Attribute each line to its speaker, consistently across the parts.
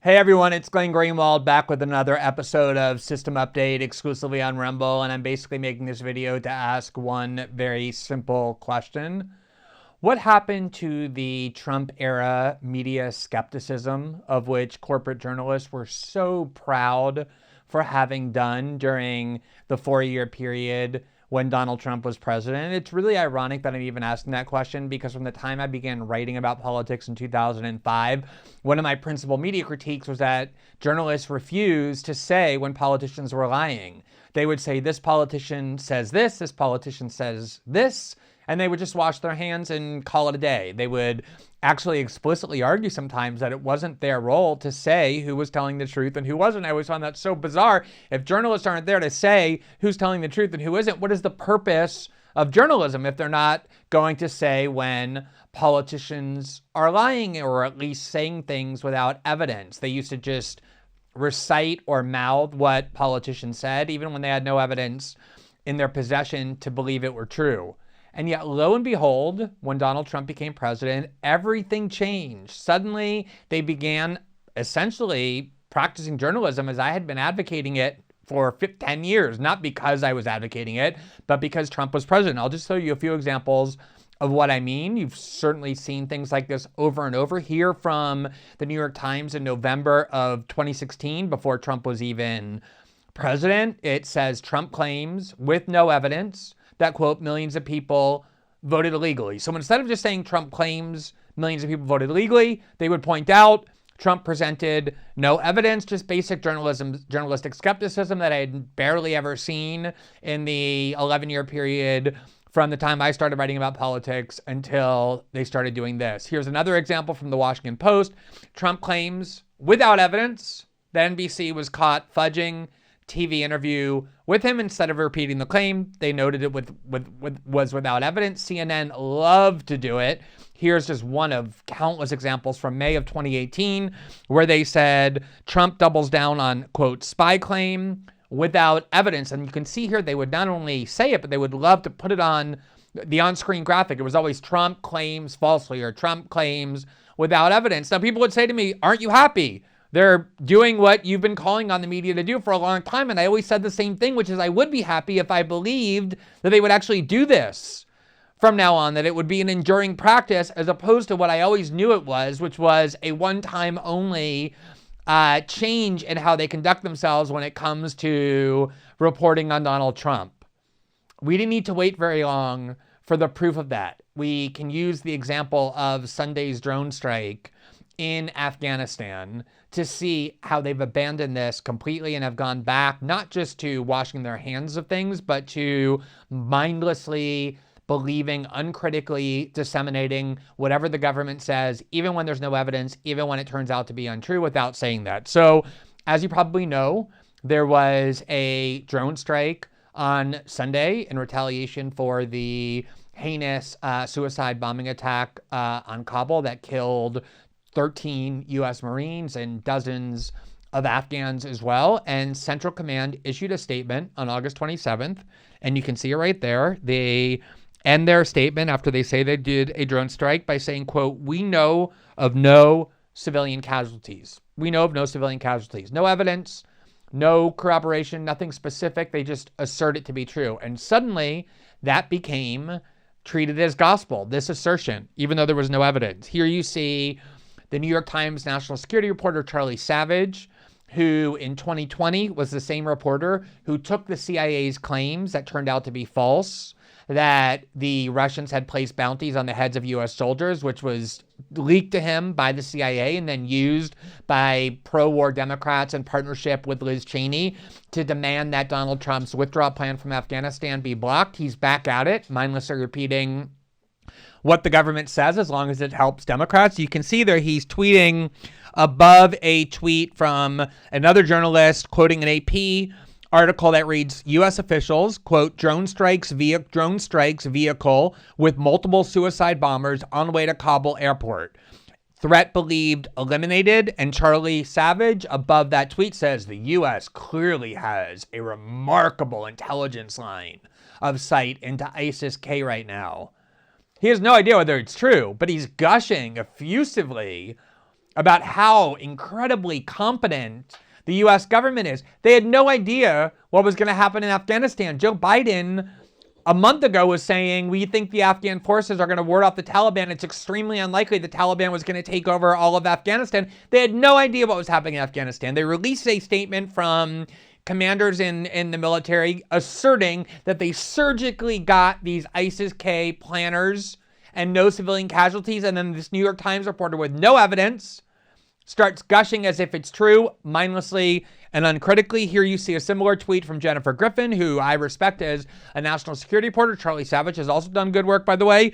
Speaker 1: Hey everyone, it's Glenn Greenwald back with another episode of System Update exclusively on Rumble, and I'm basically making this video to ask one very simple question. What happened to the Trump era media skepticism, of which corporate journalists were so proud for having done during the 4-year period when Donald Trump was president? It's really ironic that I'm even asking that question because from the time I began writing about politics in 2005, one of my principal media critiques was that journalists refused to say when politicians were lying. They would say, this politician says this politician says this, and they would just wash their hands and call it a day. They would actually explicitly argue sometimes that it wasn't their role to say who was telling the truth and who wasn't. I always found that so bizarre. If journalists aren't there to say who's telling the truth and who isn't, what is the purpose of journalism if they're not going to say when politicians are lying or at least saying things without evidence? They used to just recite or mouth what politicians said, even when they had no evidence in their possession to believe it were true. And yet, lo and behold, when Donald Trump became president, everything changed. Suddenly, they began essentially practicing journalism as I had been advocating it for 10 years, not because I was advocating it, but because Trump was president. I'll just show you a few examples of what I mean. You've certainly seen things like this over and over. Here from the New York Times in November of 2016, before Trump was even president, it says Trump claims with no evidence that, quote, millions of people voted illegally. So instead of just saying Trump claims millions of people voted illegally, they would point out Trump presented no evidence, just basic journalistic skepticism that I had barely ever seen in the 11-year period from the time I started writing about politics until they started doing this. Here's another example from the Washington Post. Trump claims without evidence that NBC was caught fudging TV interview with him. Instead of repeating the claim, they noted it was without evidence. CNN loved to do it. Here's just one of countless examples from May of 2018 where they said Trump doubles down on, quote, spy claim without evidence. And you can see here they would not only say it, but they would love to put it on the on-screen graphic. It was always Trump claims falsely or Trump claims without evidence. Now people would say to me, aren't you happy? They're doing what you've been calling on the media to do for a long time. And I always said the same thing, which is I would be happy if I believed that they would actually do this from now on, that it would be an enduring practice as opposed to what I always knew it was, which was a one-time only change in how they conduct themselves when it comes to reporting on Donald Trump. We didn't need to wait very long for the proof of that. We can use the example of Sunday's drone strike in Afghanistan to see how they've abandoned this completely and have gone back not just to washing their hands of things, but to mindlessly believing, uncritically disseminating whatever the government says, even when there's no evidence, even when it turns out to be untrue, without saying that. So, as you probably know, there was a drone strike on Sunday in retaliation for the heinous suicide bombing attack on Kabul that killed 13 U.S. Marines and dozens of Afghans as well. And Central Command issued a statement on August 27th, and you can see it right there. They end their statement after they say they did a drone strike by saying, quote, we know of no civilian casualties. We know of no civilian casualties. No evidence, no corroboration, nothing specific. They just assert it to be true. And suddenly that became treated as gospel, this assertion, even though there was no evidence. Here you see the New York Times national security reporter, Charlie Savage, who in 2020 was the same reporter who took the CIA's claims that turned out to be false, that the Russians had placed bounties on the heads of U.S. soldiers, which was leaked to him by the CIA and then used by pro-war Democrats in partnership with Liz Cheney to demand that Donald Trump's withdrawal plan from Afghanistan be blocked. He's back at it, mindlessly repeating what the government says as long as it helps Democrats. You can see there he's tweeting above a tweet from another journalist quoting an AP article that reads, U.S. officials, quote, drone strikes vehicle with multiple suicide bombers on way to Kabul airport. Threat believed eliminated. And Charlie Savage above that tweet says the U.S. clearly has a remarkable intelligence line of sight into ISIS-K right now. He has no idea whether it's true, but he's gushing effusively about how incredibly competent the U.S. government is. They had no idea what was going to happen in Afghanistan. Joe Biden, a month ago, was saying, we think the Afghan forces are going to ward off the Taliban. It's extremely unlikely the Taliban was going to take over all of Afghanistan. They had no idea what was happening in Afghanistan. They released a statement from commanders in the military asserting that they surgically got these ISIS-K planners and no civilian casualties. And then this New York Times reporter with no evidence starts gushing as if it's true, mindlessly and uncritically. Here you see a similar tweet from Jennifer Griffin, who I respect as a national security reporter. Charlie Savage has also done good work, by the way.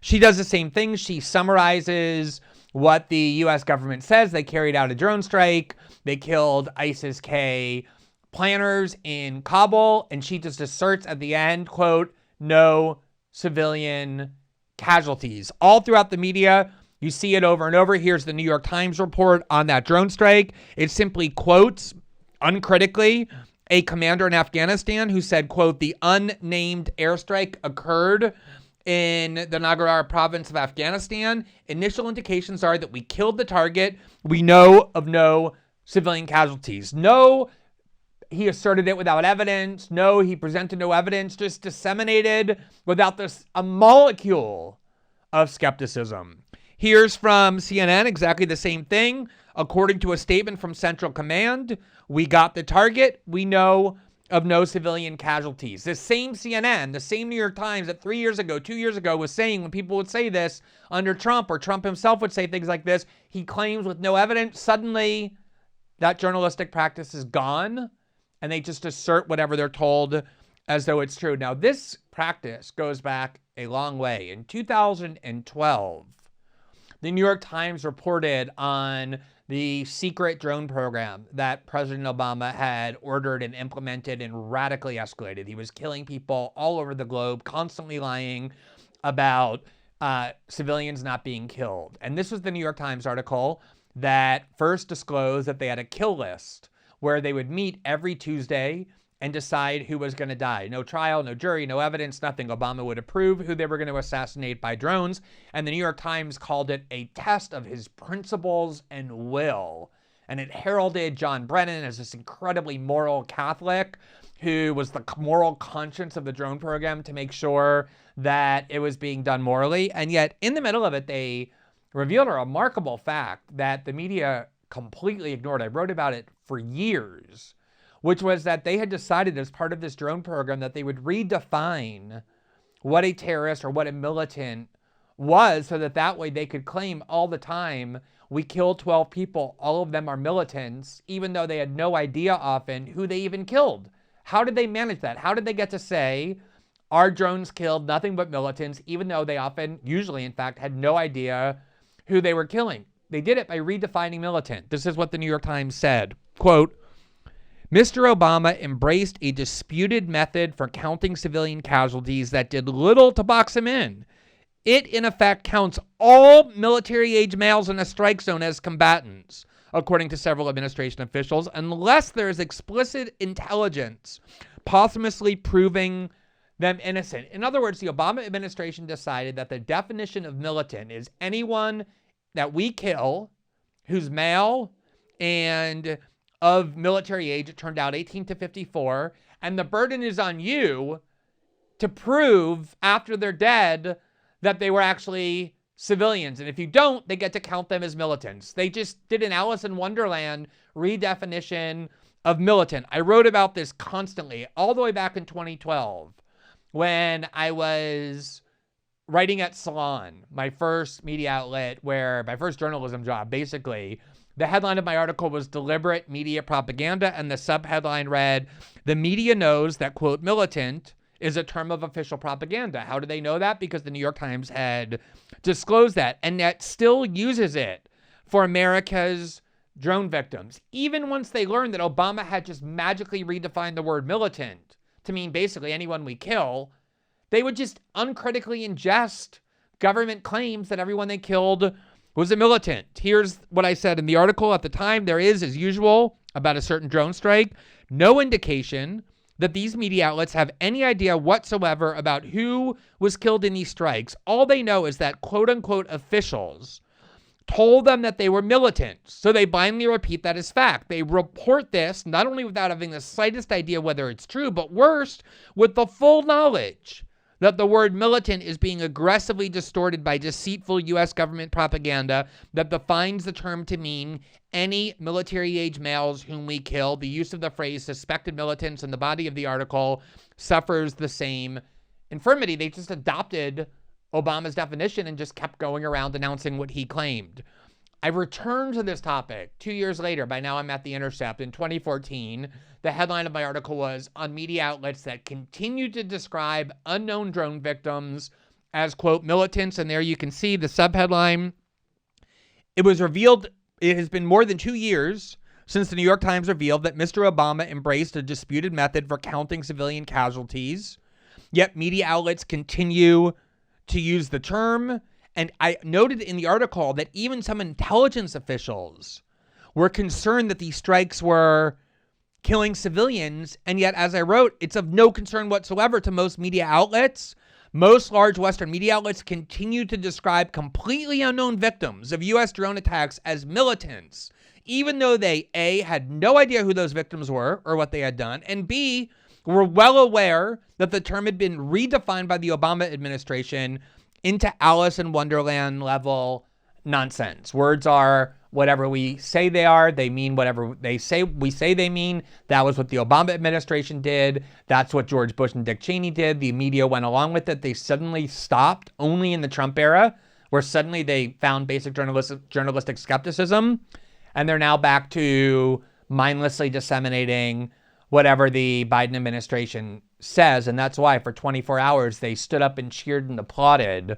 Speaker 1: She does the same thing. She summarizes what the U.S. government says. They carried out a drone strike. They killed ISIS-K planners in Kabul. And she just asserts at the end, quote, no civilian casualties. All throughout the media, you see it over and over. Here's the New York Times report on that drone strike. It simply quotes, uncritically, a commander in Afghanistan who said, quote, the unnamed airstrike occurred in the Nangarhar province of Afghanistan. Initial indications are that we killed the target. We know of no civilian casualties. No, he asserted it without evidence. No, he presented no evidence, just disseminated without a molecule of skepticism. Here's from CNN, exactly the same thing. According to a statement from Central Command, we got the target. We know of no civilian casualties. The same CNN, the same New York Times that 3 years ago, 2 years ago was saying when people would say this under Trump, or Trump himself would say things like this, he claims with no evidence. Suddenly, that journalistic practice is gone, and they just assert whatever they're told as though it's true. Now, this practice goes back a long way. In 2012, the New York Times reported on the secret drone program that President Obama had ordered and implemented and radically escalated. He was killing people all over the globe, constantly lying about civilians not being killed. And this was the New York Times article that first disclosed that they had a kill list where they would meet every Tuesday and decide who was going to die. No trial, no jury, no evidence, nothing. Obama would approve who they were going to assassinate by drones. And the New York Times called it a test of his principles and will. And it heralded John Brennan as this incredibly moral Catholic who was the moral conscience of the drone program to make sure that it was being done morally. And yet, in the middle of it, they revealed a remarkable fact that the media completely ignored. I wrote about it for years, which was that they had decided as part of this drone program that they would redefine what a terrorist or what a militant was so that way they could claim all the time, we killed 12 people, all of them are militants, even though they had no idea often who they even killed. How did they manage that? How did they get to say our drones killed nothing but militants, even though they often, usually in fact, had no idea who they were killing? They did it by redefining militant. This is what the New York Times said, quote, Mr. Obama embraced a disputed method for counting civilian casualties that did little to box him in. It, in effect, counts all military-age males in a strike zone as combatants, according to several administration officials, unless there is explicit intelligence posthumously proving them innocent. In other words, the Obama administration decided that the definition of militant is anyone that we kill who's male and of military age, it turned out 18 to 54, and the burden is on you to prove after they're dead that they were actually civilians. And if you don't, they get to count them as militants. They just did an Alice in Wonderland redefinition of militant. I wrote about this constantly, all the way back in 2012, when I was writing at Salon, my first media outlet, where my first journalism job, basically. The headline of my article was Deliberate Media Propaganda, and the subheadline read, the media knows that, quote, militant is a term of official propaganda. How do they know that? Because the New York Times had disclosed that, and yet still uses it for America's drone victims. Even once they learned that Obama had just magically redefined the word militant to mean basically anyone we kill, they would just uncritically ingest government claims that everyone they killed was a militant. Here's what I said in the article at the time. There is, as usual, about a certain drone strike, no indication that these media outlets have any idea whatsoever about who was killed in these strikes. All they know is that quote-unquote officials told them that they were militant. So they blindly repeat that as fact. They report this not only without having the slightest idea whether it's true, but worse, with the full knowledge that the word militant is being aggressively distorted by deceitful U.S. government propaganda that defines the term to mean any military-age males whom we kill. The use of the phrase suspected militants in the body of the article suffers the same infirmity. They just adopted Obama's definition and just kept going around announcing what he claimed. I returned to this topic 2 years later. By now I'm at The Intercept in 2014. The headline of my article was on media outlets that continue to describe unknown drone victims as, quote, militants. And there you can see the subheadline. It was revealed, it has been more than 2 years since the New York Times revealed that Mr. Obama embraced a disputed method for counting civilian casualties. Yet media outlets continue to use the term. And I noted in the article that even some intelligence officials were concerned that these strikes were killing civilians. And yet, as I wrote, it's of no concern whatsoever to most media outlets. Most large Western media outlets continue to describe completely unknown victims of U.S. drone attacks as militants, even though they, A, had no idea who those victims were or what they had done, and B, were well aware that the term had been redefined by the Obama administration into Alice in Wonderland level nonsense. Words are whatever we say they are. They mean whatever we say they mean. That was what the Obama administration did. That's what George Bush and Dick Cheney did. The media went along with it. They suddenly stopped only in the Trump era, where suddenly they found basic journalistic skepticism, and they're now back to mindlessly disseminating whatever the Biden administration says. And that's why for 24 hours they stood up and cheered and applauded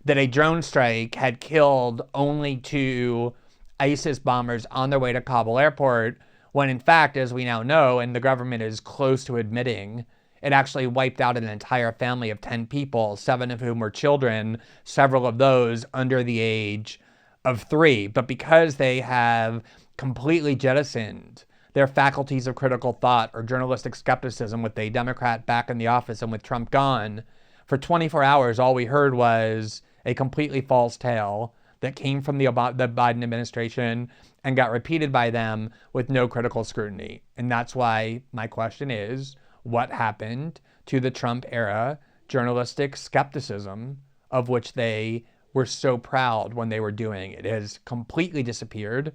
Speaker 1: that a drone strike had killed only 2 ISIS bombers on their way to Kabul airport, when in fact, as we now know, and the government is close to admitting, it actually wiped out an entire family of 10 people, 7 of whom were children, several of those under the age of 3. But because they have completely jettisoned their faculties of critical thought or journalistic skepticism with a Democrat back in the office and with Trump gone, for 24 hours, all we heard was a completely false tale that came from the Biden administration and got repeated by them with no critical scrutiny. And that's why my question is, what happened to the Trump era journalistic skepticism of which they were so proud when they were doing? It has completely disappeared.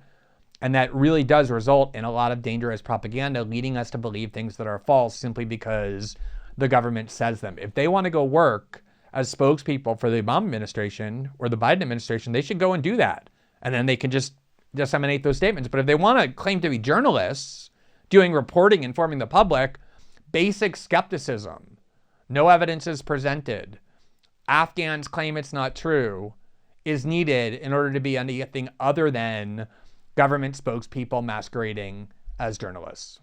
Speaker 1: And that really does result in a lot of dangerous propaganda leading us to believe things that are false simply because the government says them. If they want to go work as spokespeople for the Obama administration or the Biden administration, they should go and do that. And then they can just disseminate those statements. But if they want to claim to be journalists, doing reporting, informing the public, basic skepticism, no evidence is presented, Afghans claim it's not true, is needed in order to be anything other than government spokespeople masquerading as journalists.